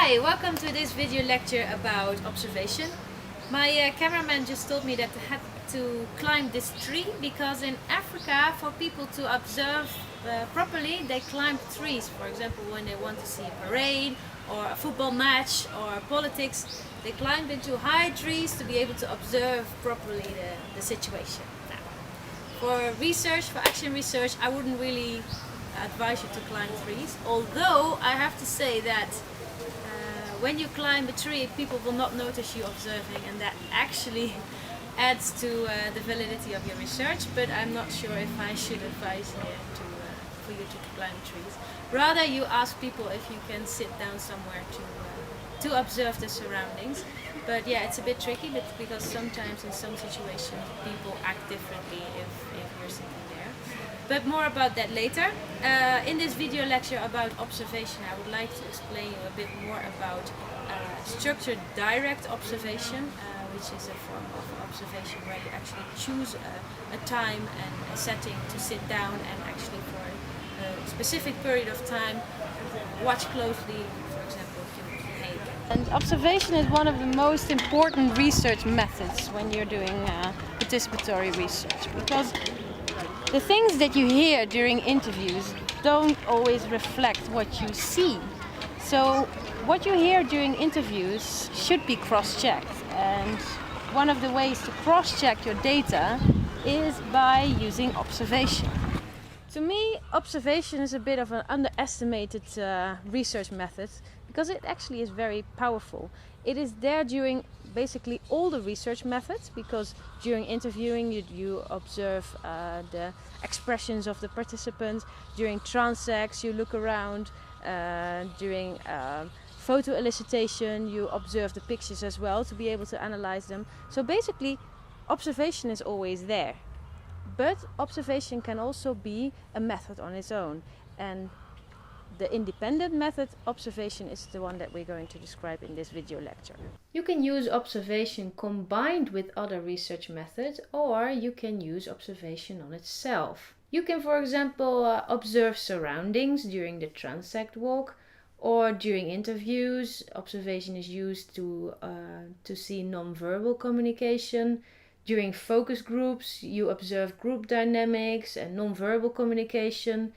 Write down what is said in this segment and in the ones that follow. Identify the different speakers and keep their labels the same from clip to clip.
Speaker 1: Hi, welcome to this video lecture about observation. My cameraman just told me that I had to climb this tree because in Africa, for people to observe properly, they climb trees. For example, when they want to see a parade or a football match or politics, they climb into high trees to be able to observe properly the situation. Now, for research, for action research, I wouldn't really advise you to climb trees, although I have to say that when you climb a tree, people will not notice you observing, and that actually adds to the validity of your research. But I'm not sure if I should advise here for you to climb trees. Rather, you ask people if you can sit down somewhere to observe the surroundings. But yeah, it's a bit tricky, because sometimes in some situations people act differently if you're sitting there. But more about that later. In this video lecture about observation, I would like to explain you a bit more about structured direct observation, which is a form of observation where you actually choose a time and a setting to sit down and actually for a specific period of time watch closely, for example, human behavior. And observation is one of the most important research methods when you're doing participatory research, because the things that you hear during interviews don't always reflect what you see. So what you hear during interviews should be cross-checked. And one of the ways to cross-check your data is by using observation. To me, observation is a bit of an underestimated research method, because it actually is very powerful. It is there during basically all the research methods, because during interviewing you observe the expressions of the participants. During transects you look around. During photo elicitation you observe the pictures as well to be able to analyze them. So basically observation is always there. But observation can also be a method on its own. And the independent method, observation, is the one that we're going to describe in this video lecture. You can use observation combined with other research methods, or you can use observation on itself. You can, for example, observe surroundings during the transect walk, or during interviews. Observation is used to see non-verbal communication. During focus groups, you observe group dynamics and non-verbal communication.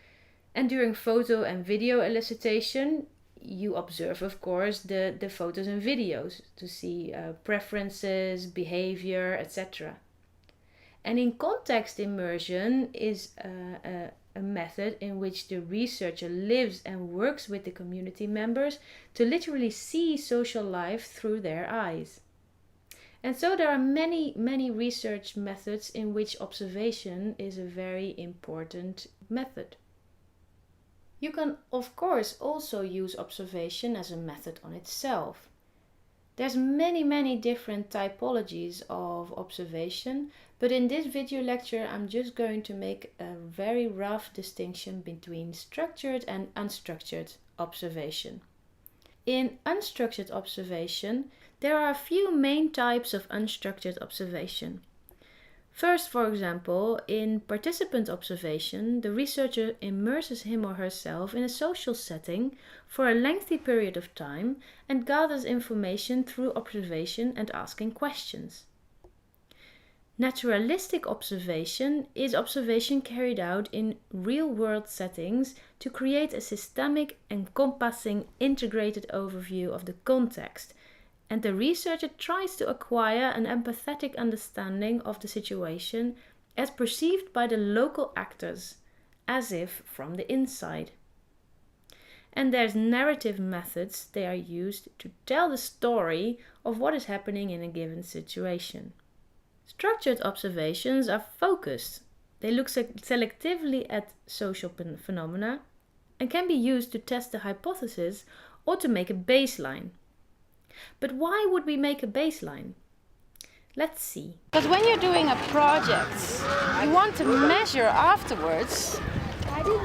Speaker 1: And during photo and video elicitation, you observe, of course, the photos and videos to see preferences, behavior, etc. And in context immersion is a method in which the researcher lives and works with the community members to literally see social life through their eyes. And so there are many, many research methods in which observation is a very important method. You can, of course, also use observation as a method on itself. There's many different typologies of observation, but in this video lecture I'm just going to make a very rough distinction between structured and unstructured observation. In unstructured observation, there are a few main types of unstructured observation. First, for example, in participant observation, the researcher immerses him or herself in a social setting for a lengthy period of time and gathers information through observation and asking questions. Naturalistic observation is observation carried out in real-world settings to create a systemic, encompassing, integrated overview of the context, and the researcher tries to acquire an empathetic understanding of the situation as perceived by the local actors, as if from the inside. And there's narrative methods. They are used to tell the story of what is happening in a given situation. Structured observations are focused. They look selectively at social phenomena and can be used to test a hypothesis or to make a baseline. But why would we make a baseline? Let's see. Because when you're doing a project, you want to measure afterwards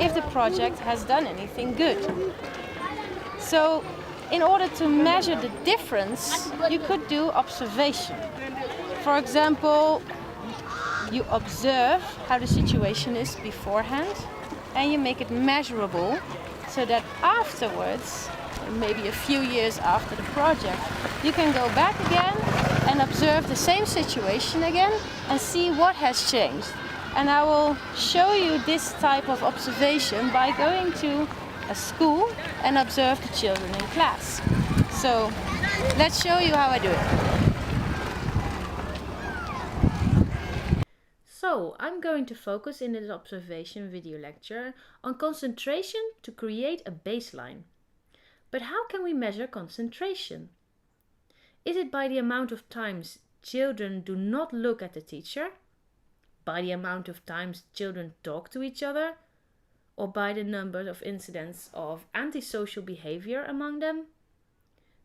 Speaker 1: if the project has done anything good. So in order to measure the difference, you could do observation. For example, you observe how the situation is beforehand and you make it measurable so that afterwards maybe a few years after the project, you can go back again and observe the same situation again and see what has changed. And I will show you this type of observation by going to a school and observe the children in class. So let's show you how I do it. So I'm going to focus in this observation video lecture on concentration to create a baseline. But how can we measure concentration? Is it by the amount of times children do not look at the teacher? By the amount of times children talk to each other? Or by the number of incidents of antisocial behavior among them?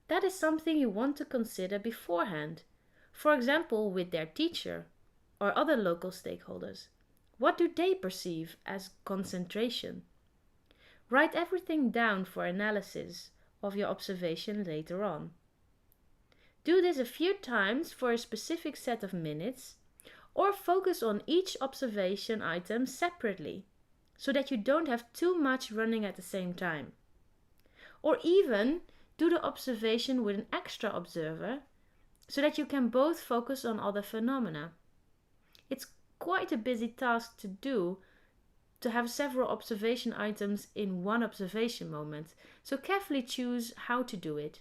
Speaker 1: That is something you want to consider beforehand. For example, with their teacher or other local stakeholders. What do they perceive as concentration? Write everything down for analysis of your observation later on. Do this a few times for a specific set of minutes, or focus on each observation item separately, so that you don't have too much running at the same time. Or even do the observation with an extra observer, so that you can both focus on other phenomena. It's quite a busy task to do, to have several observation items in one observation moment, so carefully choose how to do it.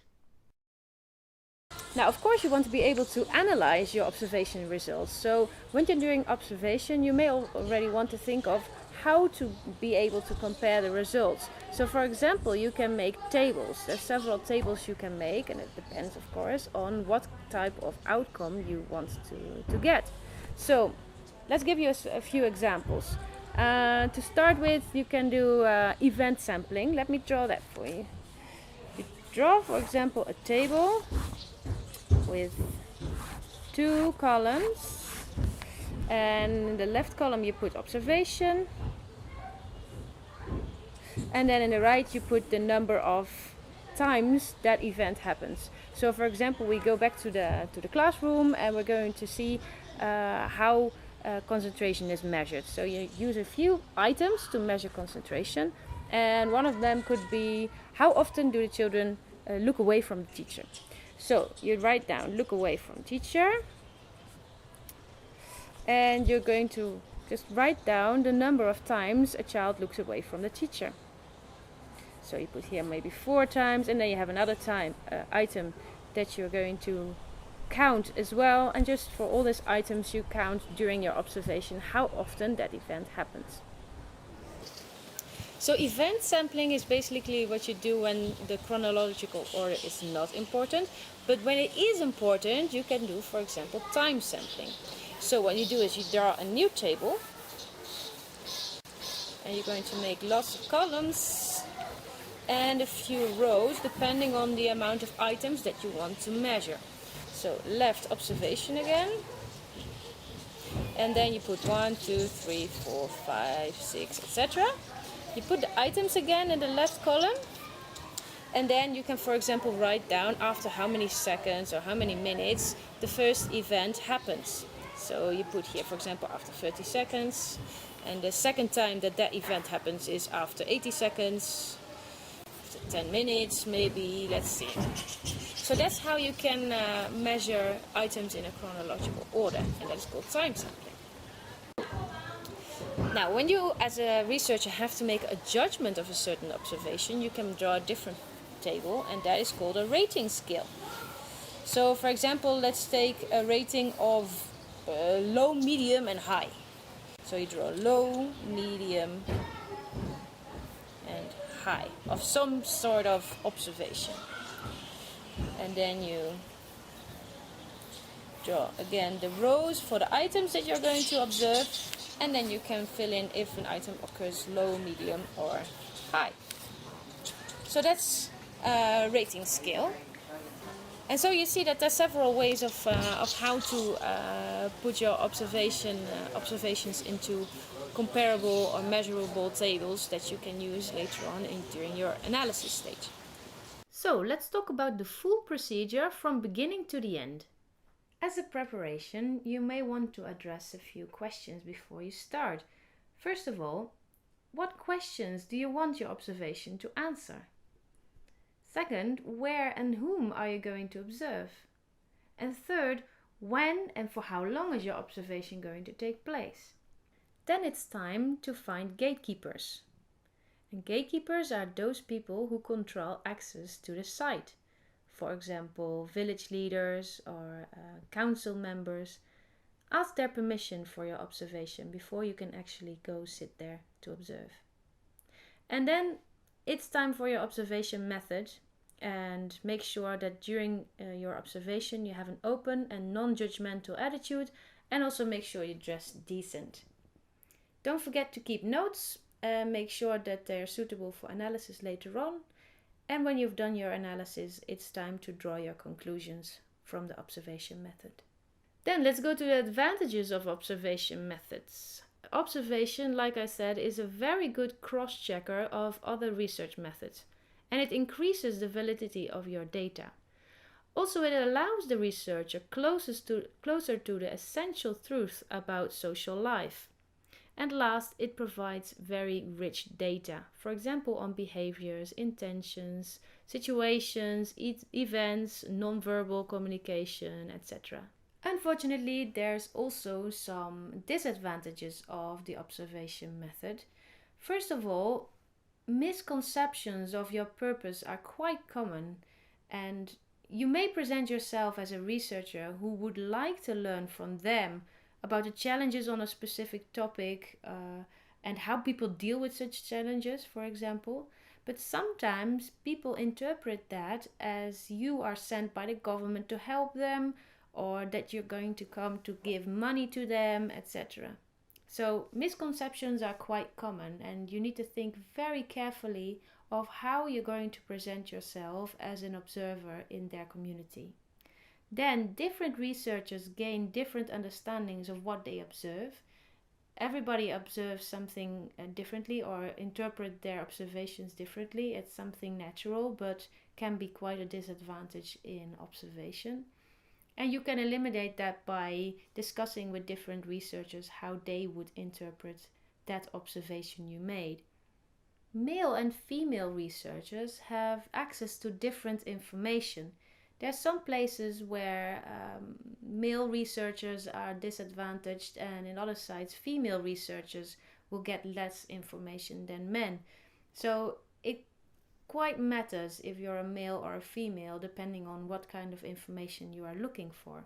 Speaker 1: Now, of course, you want to be able to analyze your observation results. So when you're doing observation, you may already want to think of how to be able to compare the results. So for example, you can make tables. There's several tables you can make, and it depends, of course, on what type of outcome you want to get. So let's give you a few examples. To start with, you can do event sampling. Let me draw that for you. You draw, for example, a table with 2 columns, and in the left column you put observation, and then in the right you put the number of times that event happens. So for example, we go back to the classroom and we're going to see how concentration is measured. So you use a few items to measure concentration, and one of them could be how often do the children look away from the teacher. So you write down look away from teacher, and you're going to just write down the number of times a child looks away from the teacher. So you put here maybe 4 times, and then you have another item that you're going to count as well, and just for all these items you count during your observation how often that event happens. So event sampling is basically what you do when the chronological order is not important, but when it is important you can do, for example, time sampling. So what you do is you draw a new table, and you're going to make lots of columns and a few rows depending on the amount of items that you want to measure. So left observation again, and then you put 1, 2, 3, 4, 5, 6, etc. You put the items again in the left column, and then you can, for example, write down after how many seconds or how many minutes the first event happens. So you put here, for example, after 30 seconds, and the second time that event happens is after 80 seconds, after 10 minutes maybe, let's see. So that's how you can measure items in a chronological order, and that is called time sampling. Now, when you as a researcher have to make a judgment of a certain observation, you can draw a different table, and that is called a rating scale. So for example, let's take a rating of low, medium and high. So you draw low, medium and high of some sort of observation. And then you draw again the rows for the items that you're going to observe, and then you can fill in if an item occurs low, medium or high. So that's a rating scale. And so you see that there's several ways of how to put your observations into comparable or measurable tables that you can use later on during your analysis stage. So let's talk about the full procedure from beginning to the end. As a preparation, you may want to address a few questions before you start. First of all, what questions do you want your observation to answer? Second, where and whom are you going to observe? And third, when and for how long is your observation going to take place? Then it's time to find gatekeepers. And gatekeepers are those people who control access to the site. For example, village leaders or council members. Ask their permission for your observation before you can actually go sit there to observe. And then it's time for your observation method, and make sure that during your observation you have an open and non-judgmental attitude, and also make sure you dress decent. Don't forget to keep notes and make sure that they're suitable for analysis later on. And when you've done your analysis, it's time to draw your conclusions from the observation method. Then let's go to the advantages of observation methods. Observation, like I said, is a very good cross-checker of other research methods, and it increases the validity of your data. Also, it allows the researcher closer to the essential truth about social life. And last, it provides very rich data, for example, on behaviors, intentions, situations, events, nonverbal communication, etc. Unfortunately, there's also some disadvantages of the observation method. First of all, misconceptions of your purpose are quite common, and you may present yourself as a researcher who would like to learn from them about the challenges on a specific topic and how people deal with such challenges, for example. But sometimes people interpret that as you are sent by the government to help them, or that you're going to come to give money to them, etc. So misconceptions are quite common, and you need to think very carefully of how you're going to present yourself as an observer in their community. Then different researchers gain different understandings of what they observe. Everybody observes something differently or interpret their observations differently. It's something natural, but can be quite a disadvantage in observation. And you can eliminate that by discussing with different researchers how they would interpret that observation you made. Male and female researchers have access to different information. There are some places where male researchers are disadvantaged, and in other sites female researchers will get less information than men. So it quite matters if you're a male or a female, depending on what kind of information you are looking for.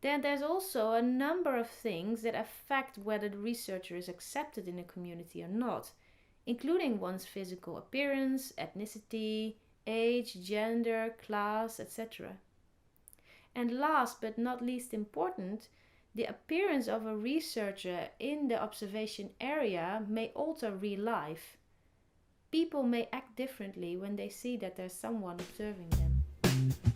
Speaker 1: Then there's also a number of things that affect whether the researcher is accepted in a community or not, including one's physical appearance, ethnicity, age, gender, class, etc. And last but not least important, the appearance of a researcher in the observation area may alter real life. People may act differently when they see that there's someone observing them.